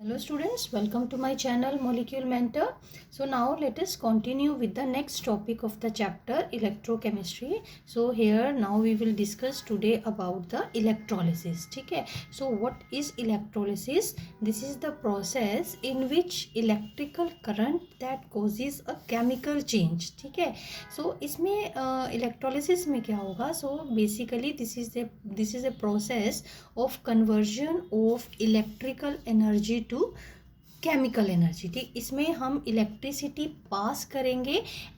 Hello students, welcome to my channel Molecule Mentor. So now let us continue with the next topic of the chapter electrochemistry. So here now we will discuss today about the electrolysis. Okay, so what is electrolysis? This is the process in which electrical current that causes a chemical change. Okay, so इसमें electrolysis में क्या होगा? So basically this is a process of conversion of electrical energy to chemical energy. ठीक, इसमें हम electricity pass करेंगे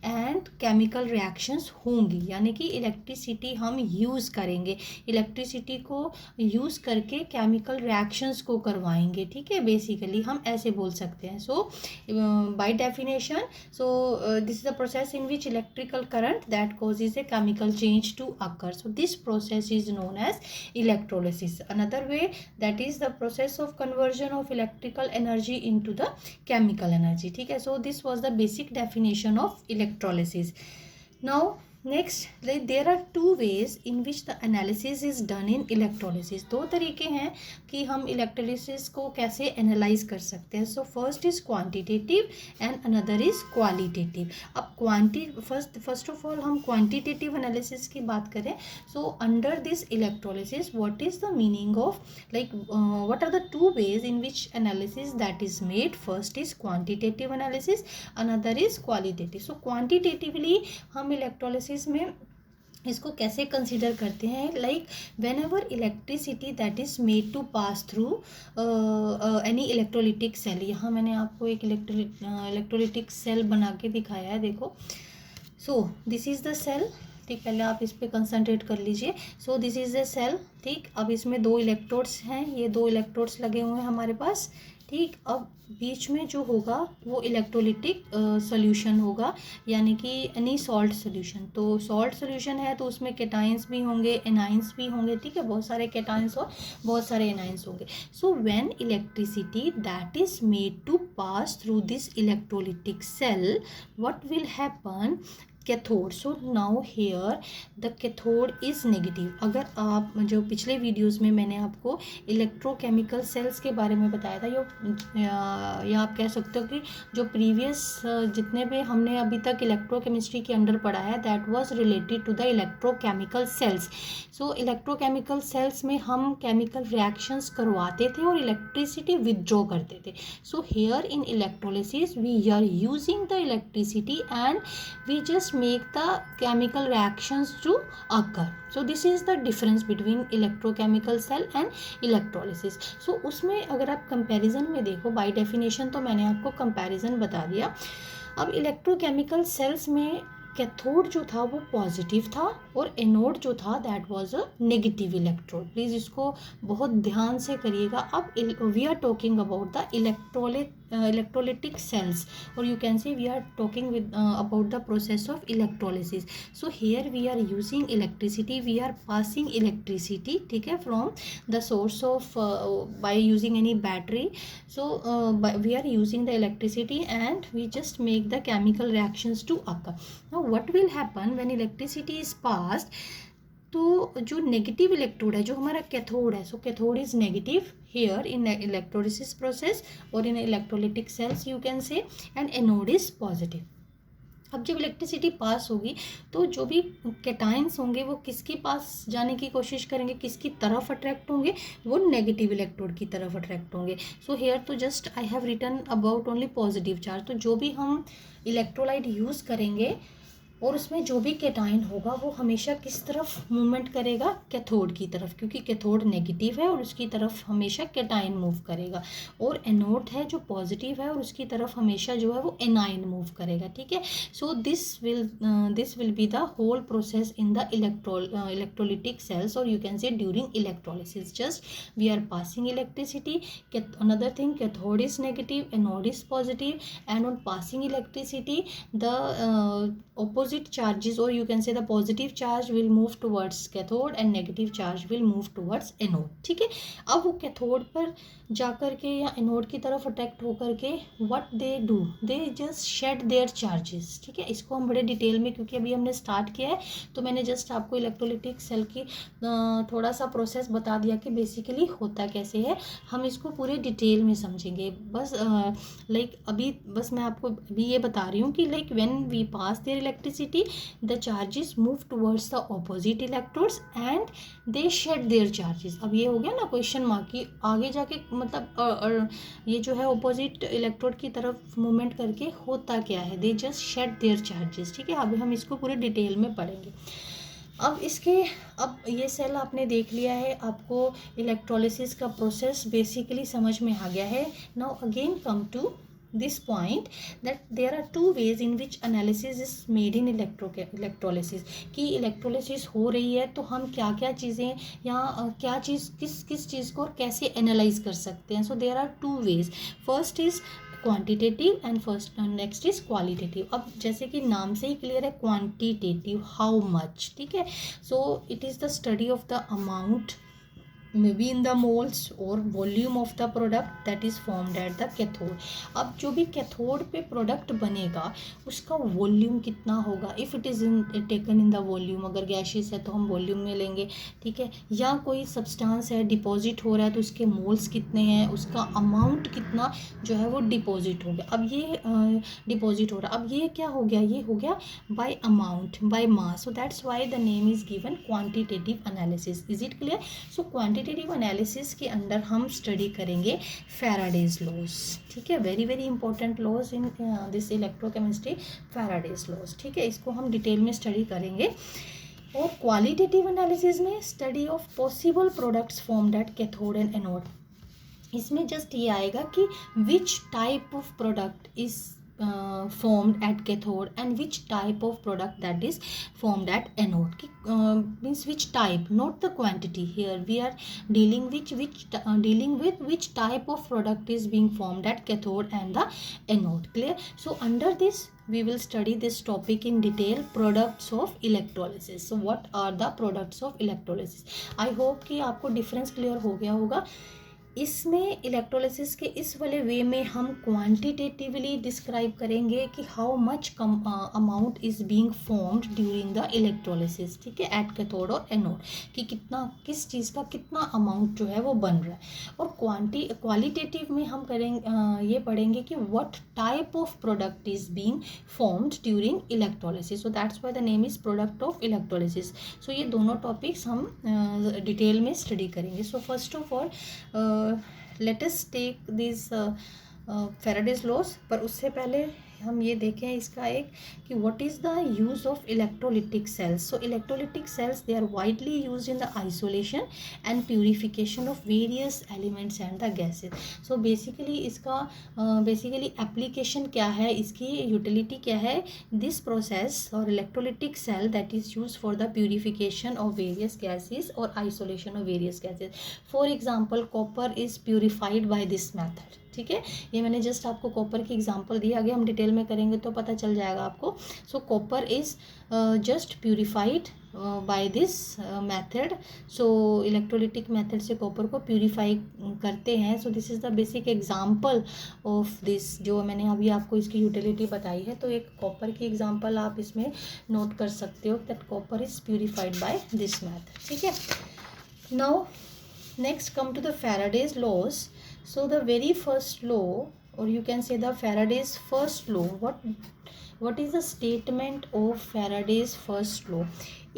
and chemical reactions होंगी, यानी कि इलेक्ट्रिसिटी हम यूज़ करेंगे, इलेक्ट्रिसिटी को यूज़ करके केमिकल रिएक्शंस को करवाएंगे. ठीक है, बेसिकली हम ऐसे बोल सकते हैं. So by definition, so this is the process in which electrical current that causes a chemical change to occur. So this process is known as electrolysis. Another way, that is the process of conversion of electrical energy into the chemical energy. ठीक है, so this was the basic definition of electrolysis. Now next, there are two ways in which the analysis is done in electrolysis. दो तरीके हैं कि हम electrolysis को कैसे analyse कर सकते हैं. So first is quantitative and another is qualitative. अब फर्स्ट ऑफ ऑल हम क्वांटिटेटिव एनालिसिस की बात करें. So under this electrolysis what is the meaning of, like what are the two ways in which analysis that is made. First is quantitative analysis, another is qualitative. So quantitatively हम electrolysis में इसको कैसे consider करते हैं, like whenever electricity that is made to pass through any electrolytic cell. यहाँ मैंने आपको एक इलेक्ट्रोलिटिक सेल बना के दिखाया है, देखो. So this is the cell. ठीक, पहले आप इस पर कंसंट्रेट कर लीजिए. So this is the cell. ठीक, अब इसमें दो इलेक्ट्रोड्स हैं, ये दो इलेक्ट्रोड्स लगे हुए हैं हमारे पास. ठीक, अब बीच में जो होगा वो इलेक्ट्रोलिटिक सॉल्यूशन होगा, यानी कि एनी सॉल्ट सॉल्यूशन. तो सॉल्ट सॉल्यूशन है तो उसमें केटाइंस भी होंगे, एनाइंस भी होंगे. ठीक है, बहुत सारे केटाइंस और बहुत सारे एनाइंस होंगे. So when electricity that is made to pass through this electrolytic cell, what will happen, cathode. So now here the cathode is negative. अगर आप जो पिछले वीडियोस में मैंने आपको इलेक्ट्रोकेमिकल सेल्स के बारे में बताया था, या आप कह सकते हो कि जो प्रीवियस जितने भी हमने अभी तक इलेक्ट्रोकेमिस्ट्री के अंडर पढ़ा है that was related to the electrochemical cells. So electrochemical cells में हम केमिकल रिएक्शंस करवाते थे और इलेक्ट्रिसिटी विदड्रॉ करते थे. So here in electrolysis we are using the electricity and we just make the chemical reactions to occur. So this is the difference between electrochemical cell and electrolysis. So उसमें अगर आप comparison में देखो, by definition तो मैंने आपको comparison बता दिया. अब इलेक्ट्रोकेमिकल सेल्स में कैथोड जो था वो पॉजिटिव था और एनोड जो था that was a negative electrode. Please इसको बहुत ध्यान से करिएगा. अब we are talking about the electrolytic cells, or you can say we are talking about the process of electrolysis. So here we are using electricity, we are passing electricity, ठीक है, from the source of by using any battery. So we are using the electricity and we just make the chemical reactions to occur. Now what will happen when electricity is passed? तो जो negative electrode है, जो हमारा cathode है, so cathode is negative here in electrolysis process और in electrolytic cells you can say, and anode is positive. अब जब electricity pass होगी तो जो भी कैटाइंस होंगे वो किसके पास जाने की कोशिश करेंगे, किसकी तरफ अट्रैक्ट होंगे, वो नेगेटिव इलेक्ट्रोड की तरफ अट्रैक्ट होंगे. सो हेयर तो just I have written about only positive charge. तो जो भी हम इलेक्ट्रोलाइट यूज़ करेंगे और उसमें जो भी कैटाइन होगा वो हमेशा किस तरफ मूवमेंट करेगा, कैथोड की तरफ, क्योंकि कैथोड नेगेटिव है और उसकी तरफ हमेशा कैटाइन मूव करेगा. और एनोड है जो पॉजिटिव है और उसकी तरफ हमेशा जो है वो एनाइन मूव करेगा. ठीक है, so this will be the whole process in the electrolytic cells, और you can say during electrolysis just we are passing electricity. Another thing, cathode is negative, anode is positive, and on passing electricity the opposite opposite charges, or you can say the positive charge will move towards cathode and negative charge will move towards anode. ठीक है, अब वो cathode पर जाकर के या anode की तरफ अट्रैक्ट होकर के what they do, they just shade their charges. ठीक है, इसको हम बड़े डिटेल में, क्योंकि अभी हमने स्टार्ट किया है तो मैंने जस्ट आपको इलेक्ट्रोलिटिक सेल की थोड़ा सा प्रोसेस बता दिया कि बेसिकली होता कैसे है. हम इसको पूरे डिटेल में समझेंगे. बस लाइक अभी बस मैं आपको अभी ये बता रही हूँ कि like when we pass their electricity the charges move towards the opposite electrodes and they shed their charges. अब ये हो गया ना क्वेश्चन मार्क कि आगे जाके मतलब ये जो है ऑपोजिट इलेक्ट्रोड की तरफ मूवमेंट करके होता क्या है, they just shade their charges. ठीक है, अभी हम इसको पूरे डिटेल में पढ़ेंगे. अब ये सेल आपने देख लिया है, आपको इलेक्ट्रोलिसिस का प्रोसेस बेसिकली समझ में आ गया है. Now again come to this point that there are two ways in which analysis is made in electrolysis. कि इलेक्ट्रोलिसिस हो रही है तो हम क्या क्या चीज़ें या क्या चीज़ किस चीज़ को और कैसे एनालाइज कर सकते हैं. So there are two ways. First is quantitative and next is qualitative. अब जैसे कि नाम से ही क्लियर है, क्वांटिटेटिव हाउ मच. ठीक है, so it is the study of the amount maybe in the moles or volume of the product that is formed at the cathode. अब जो भी कैथोड पे प्रोडक्ट बनेगा उसका वॉल्यूम कितना होगा, if it is taken in the volume. अगर gases है तो हम वॉल्यूम में लेंगे. ठीक है, या कोई सब्सटेंस है डिपॉजिट हो रहा है तो उसके मोल्स कितने हैं, उसका अमाउंट कितना जो है वो डिपॉजिट हो गया. अब ये डिपॉजिट हो रहा, अब ये क्या हो गया, ये हो गया by amount, by mass. So that's why the name is given quantitative analysis. Is it clear? So quantitative analysis के अंदर हम स्टडी करेंगे फैराडेज लॉज. ठीक है, very very important laws in this electrochemistry, Faraday's laws. ठीक है, इसको हम डिटेल में स्टडी करेंगे. और क्वालिटेटिव एनालिसिस में study of possible products formed at cathode and anode. इसमें जस्ट ये आएगा कि which type of product is formed at cathode and which type of product that is formed at anode. Means which type, not the quantity. Here we are dealing with which type of product is being formed at cathode and the anode. Clear? So under this we will study this topic in detail, products of electrolysis. So what are the products of electrolysis? I hope कि आपको difference clear हो गया होगा. इसमें electrolysis के इस वाले वे में हम क्वांटिटेटिवली डिस्क्राइब करेंगे कि how much amount is being formed during the electrolysis. ठीक है, एट कैथोड और एनोड, कि कितना किस चीज़ का कितना अमाउंट जो है वो बन रहा है. और क्वालिटेटिव में हम करेंगे ये पढ़ेंगे कि what type of product is being formed during electrolysis. So that's why the name is product of electrolysis. So ये दोनों टॉपिक्स हम डिटेल में स्टडी करेंगे. So first of all let us take these Faraday's laws. पर उससे पहले हम ये देखें इसका एक कि what is the use of electrolytic cells. So electrolytic cells, they are widely used in the isolation and purification of various elements and the gases. So basically इसका basically application क्या है, इसकी utility क्या है. This process or electrolytic cell that is used for the purification of various gases or isolation of various gases. For example, copper is purified by this method. ठीक है, ये मैंने जस्ट आपको कॉपर की एग्जांपल दी. आगे हम डिटेल में करेंगे तो पता चल जाएगा आपको. सो copper is just purified by this method. So electrolytic method से कॉपर को प्यूरिफाई करते हैं. So this is the basic example of this, जो मैंने अभी आपको इसकी यूटिलिटी बताई है. तो एक कॉपर की एग्जांपल आप इसमें नोट कर सकते हो that copper is purified by this method. ठीक है, now next come to the Faraday's laws. So the very first law, or you can say the Faraday's first law, what is the statement of Faraday's first law?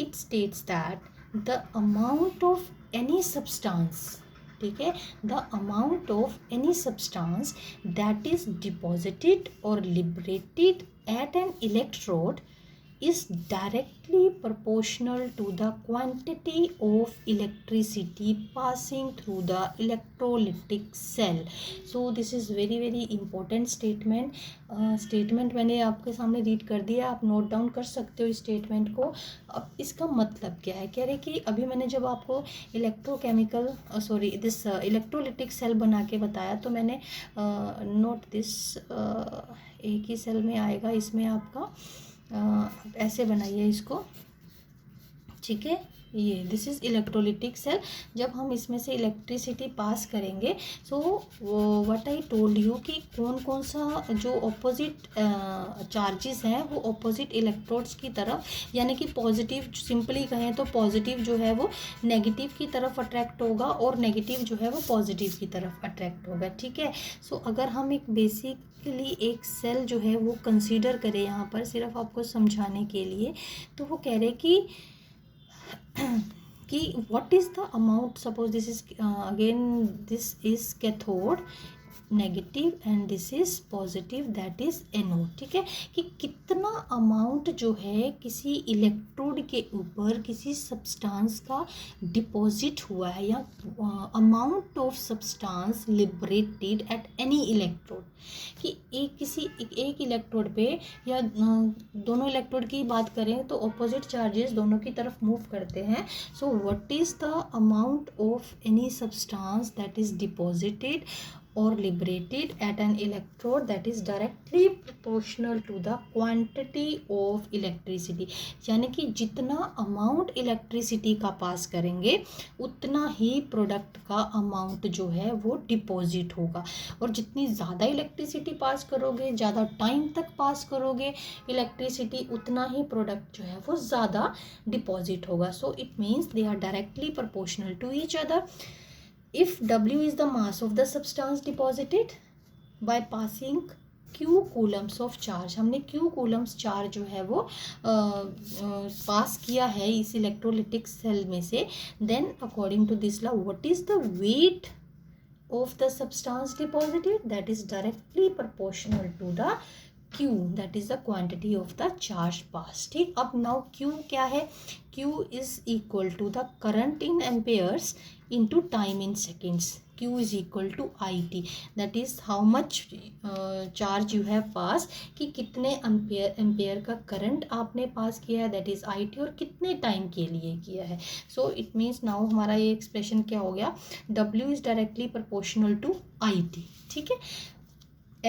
It states that the amount of any substance, ठीक है, the amount of any substance that is deposited or liberated at an electrode is directly proportional to the quantity of electricity passing through the electrolytic cell. So this is very very important statement. Statement मैंने आपके सामने read कर दिया, आप note down कर सकते हो इस स्टेटमेंट को. अब इसका मतलब क्या है, कह रहे कि अभी मैंने जब आपको इलेक्ट्रोकेमिकल दिस इलेक्ट्रोलिटिक सेल बना के बताया तो मैंने नोट दिस एक ही सेल में आएगा इसमें आपका ऐसे बनाइए इसको, ठीक है। ये दिस इज इलेक्ट्रोलिटिक सेल। जब हम इसमें से इलेक्ट्रिसिटी पास करेंगे, so what I told you कि कौन कौन सा जो ऑपोजिट चार्जेस हैं वो ऑपोजिट इलेक्ट्रोड्स की तरफ, यानी कि पॉजिटिव, सिंपली कहें तो पॉजिटिव जो है वो नेगेटिव की तरफ अट्रैक्ट होगा और नेगेटिव जो है वो पॉजिटिव की तरफ अट्रैक्ट होगा, ठीक है। सो अगर हम एक बेसिकली एक सेल जो है वो कंसीडर करें यहाँ पर सिर्फ आपको समझाने के लिए, तो वो कह रहे कि what is the amount, suppose this is again this is cathode negative and this is positive, that is anode, ठीक है। कि कितना अमाउंट जो है किसी इलेक्ट्रोड के ऊपर किसी सब्सटेंस का डिपॉजिट हुआ है, या amount of substance liberated at any electrode, कि एक इलेक्ट्रोड पे या दोनों इलेक्ट्रोड की बात करें तो ऑपोजिट चार्जेस दोनों की तरफ मूव करते हैं। So what is the amount of any substance that is deposited or liberated at an electrode that is directly proportional to the quantity of electricity, यानी कि जितना अमाउंट इलेक्ट्रिसिटी का पास करेंगे उतना ही प्रोडक्ट का अमाउंट जो है वो डिपॉजिट होगा, और जितनी ज़्यादा इलेक्ट्रिसिटी पास करोगे, ज़्यादा टाइम तक पास करोगे इलेक्ट्रिसिटी, उतना ही प्रोडक्ट जो है वो ज़्यादा डिपॉजिट होगा। So it means they are directly proportional to each other. If W is the mass of the substance deposited by passing Q coulombs of charge, हमने Q coulombs चार्ज जो है वो पास किया है इस इलेक्ट्रोलिटिक सेल में से, then according to this law what is the weight of the substance deposited, that is directly proportional to the Q, that is the quantity of the charge passed, ठीक। अब now Q क्या है, Q is equal to the current in amperes into time in seconds, Q is equal to IT, that is how much charge you have passed, कि कितने ampere का current आपने पास किया है, that is IT, और कितने टाइम के लिए किया है। सो इट मीन्स नाउ हमारा ये एक्सप्रेशन क्या हो गया, W is directly proportional to IT, ठीक है।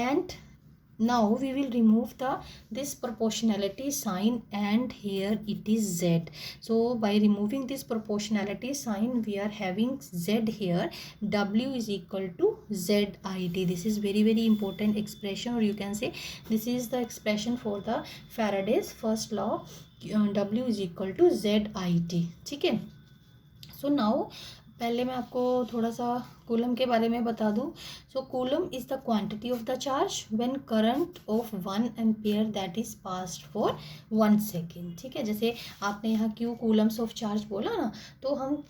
And now we will remove this proportionality sign, and here it is Z. So by removing this proportionality sign we are having Z here, W is equal to ZIT. This is very very important expression, or you can say this is the expression for the Faraday's first law, W is equal to ZIT, ठीक है। So now पहले मैं आपको थोड़ा सा coulomb के बारे में बता दूं। So coulomb is the quantity of the charge when current of 1 ampere that is passed for 1 second, ठीक है। जैसे आपने यहाँ क्यू कूलम्स ऑफ चार्ज बोला ना, तो हम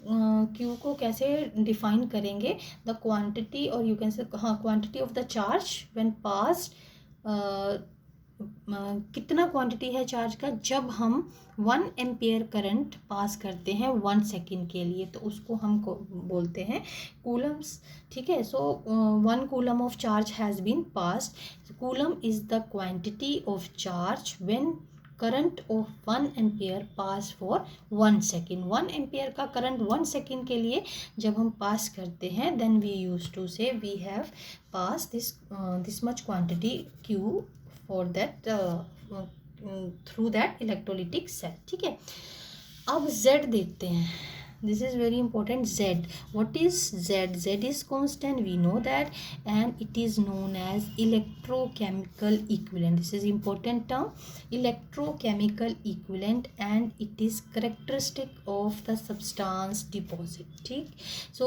क्यू को कैसे डिफाइन करेंगे, द क्वांटिटी, और यू कैन से quantity of the charge when passed, कितना क्वांटिटी है चार्ज का जब हम 1 एम्पियर करंट पास करते हैं 1 सेकेंड के लिए, तो उसको हम बोलते हैं कूलम्स, ठीक है। So 1 coulomb of charge has been passed, coulomb is the quantity of charge when current of 1 ampere pass for 1 second. 1 ampere का करंट 1 सेकेंड के लिए जब हम पास करते हैं, then we use to say we have pass this much quantity Q for that through that electrolytic cell, ठीक है। अब Z देखते हैं, this is very important, Z, what is Z? Z is constant, we know that, and it is known as electrochemical equivalent. This is important term, electrochemical equivalent, and it is characteristic of the substance deposit, ठीक। So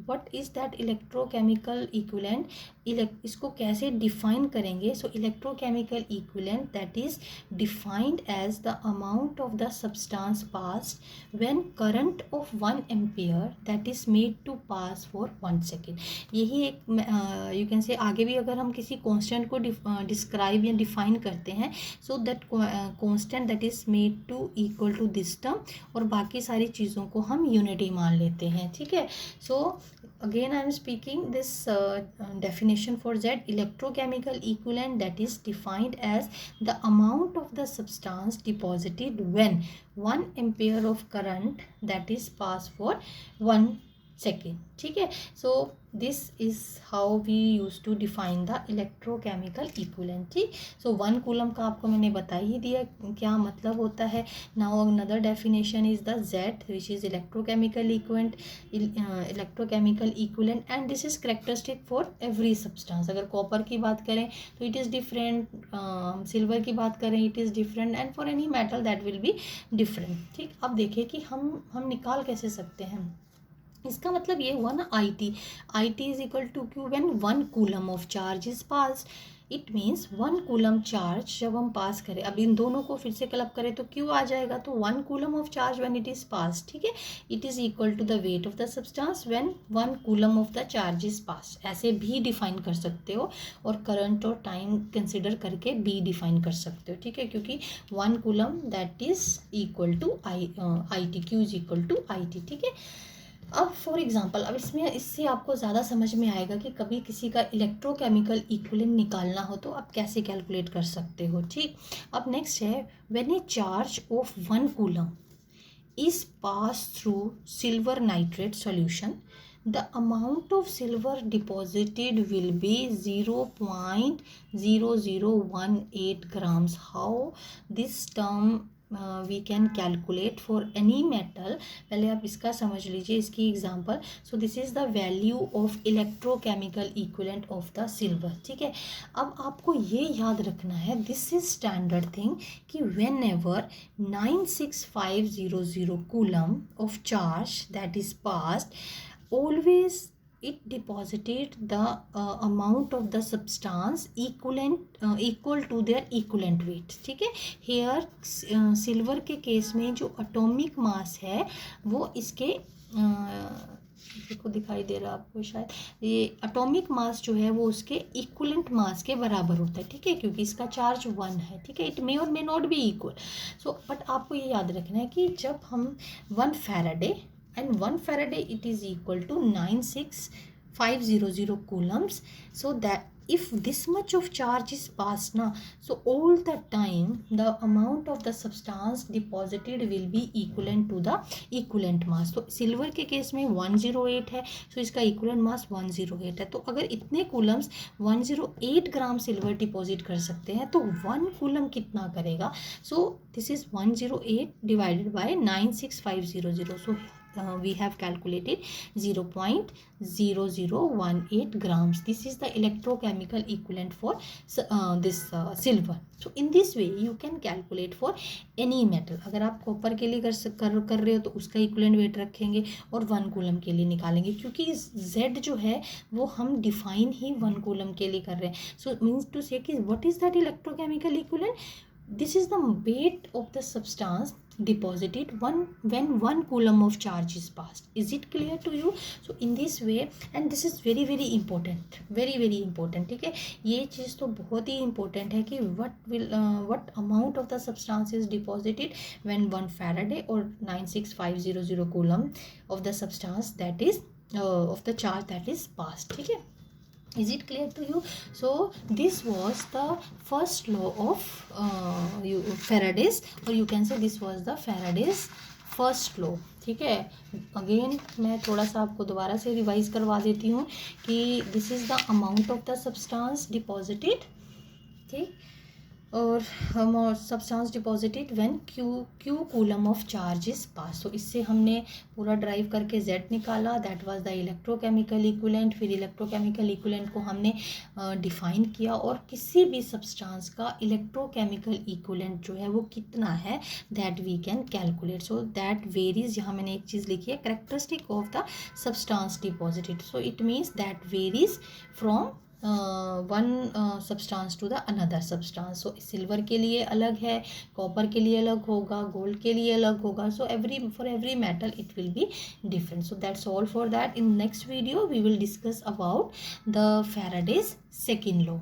what is that electrochemical equivalent, इसको कैसे define करेंगे। So electrochemical equivalent that is defined as the amount of the substance passed when current of 1 ampere that is made to pass for 1 second. यही एक you can से आगे भी अगर हम किसी कांस्टेंट को डिस्क्राइब या डिफाइन करते हैं, so that constant that is made to equal to this term, और बाकी सारी चीज़ों को हम यूनिटी मान लेते हैं, ठीक है। सो again I am speaking this definition for Z, electrochemical equivalent that is defined as the amount of the substance deposited when 1 ampere of current that is passed for 1 second, ठीक है। So this is how we use to define the electrochemical equivalent, ठीक। So 1 coulomb का आपको मैंने बता ही दिया क्या मतलब होता है। Now another definition is the Z which is electrochemical equivalent and this is characteristic for every substance. अगर कॉपर की बात करें तो इट इज़ डिफरेंट, सिल्वर की बात करें it is different, and for any metal that will be different, ठीक। अब देखिए कि हम निकाल कैसे सकते हैं। इसका मतलब ये हुआ ना I T is equal to Q when 1 coulomb of charge is pass. It means 1 coulomb charge जब हम पास करें, अब इन दोनों को फिर से क्लब करें तो क्यू आ जाएगा, तो 1 coulomb of charge when it is pass, ठीक है, it is equal to the weight of the substance when 1 coulomb of the charge is pass. ऐसे भी डिफाइन कर सकते हो और करंट और टाइम कंसिडर करके भी डिफाइन कर सकते हो, ठीक है, क्योंकि 1 coulomb that is equal to I T, Q is equal to I T, ठीक है। अब फॉर एग्जांपल, अब इससे आपको ज़्यादा समझ में आएगा कि कभी किसी का इलेक्ट्रोकेमिकल इक्विवेलेंट निकालना हो तो आप कैसे कैलकुलेट कर सकते हो, ठीक। अब नेक्स्ट है when A charge of 1 coulomb is passed through silver nitrate solution, the amount of silver deposited will be 0.0018 grams. How this term we can calculate for any metal? पहले आप इसका समझ लीजिए, इसकी example. So this is the value of electrochemical equivalent of the silver, ठीक है। अब आपको ये याद रखना है, दिस इज स्टैंडर्ड थिंग कि when ever 96500 coulomb of charge that is passed, always it deposited the amount of the substance equal to their equivalent weight, ठीक है। हेयर सिल्वर के केस में जो एटॉमिक मास है वो इसके देखो दिखाई दे रहा है आपको शायद, ये एटॉमिक मास जो है वो उसके इक्वलेंट मास के बराबर होता है, ठीक है, क्योंकि इसका चार्ज 1 है, ठीक है। इट मे और may not be equal. So but आपको ये याद रखना है कि जब हम 1 Faraday and 1 Faraday it is equal to 96500 coulombs, so that if this much of charge is passed now, so all the time the amount of the substance deposited will be equivalent to the equivalent mass. तो silver के case में 108 है, so इसका equivalent mass 108 है। तो अगर इतने Coulomb's 108 ग्राम silver deposit कर सकते हैं तो 1 कूलम कितना करेगा? सो this is 108 divided by 96500, so we have calculated 0.0018 grams. This is the electrochemical equivalent for this silver. So in this way you can calculate for any metal. अगर आप copper के लिए कर रहे हो तो उसका इक्विवेलेंट वेट रखेंगे और 1 कूलम के लिए निकालेंगे, क्योंकि Z जो है वो हम डिफाइन ही 1 कूलम के लिए कर रहे हैं। सो मीन्स टू से कि what is that electrochemical equivalent? This is the weight of the substance deposited when 1 coulomb of charge is passed. Is it clear to you? So in this way, and this is very very important, very very important, ठीक है। ये चीज़ तो बहुत ही important है कि what amount of the substance is deposited when 1 Faraday or 96500 coulomb of the substance that is of the charge that is passed, ठीक है। Is it clear to you? So this was the first law of Faraday's, or you can say this was the Faraday's first law, ठीक है। Again मैं थोड़ा सा आपको दोबारा से रिवाइज करवा देती हूँ कि this is the amount of the substance deposited, ठीक, और substance deposited when Q coulomb of charge is पास। तो इससे हमने पूरा ड्राइव करके Z निकाला, that was the electrochemical equivalent. फिर इलेक्ट्रोकेमिकल इक्विवेलेंट को हमने डिफाइन किया और किसी भी सब्सटेंस का इलेक्ट्रोकेमिकल इक्विवेलेंट जो है वो कितना है that we can calculate. So that varies, यहाँ मैंने एक चीज़ लिखी है, characteristic of the substance deposited. So it means that varies from one substance to the another substance. So silver के लिए अलग है, कॉपर के लिए अलग होगा, गोल्ड के लिए अलग होगा। So for every metal it will be different. So that's all for that. In next video we will discuss about the Faraday's second law.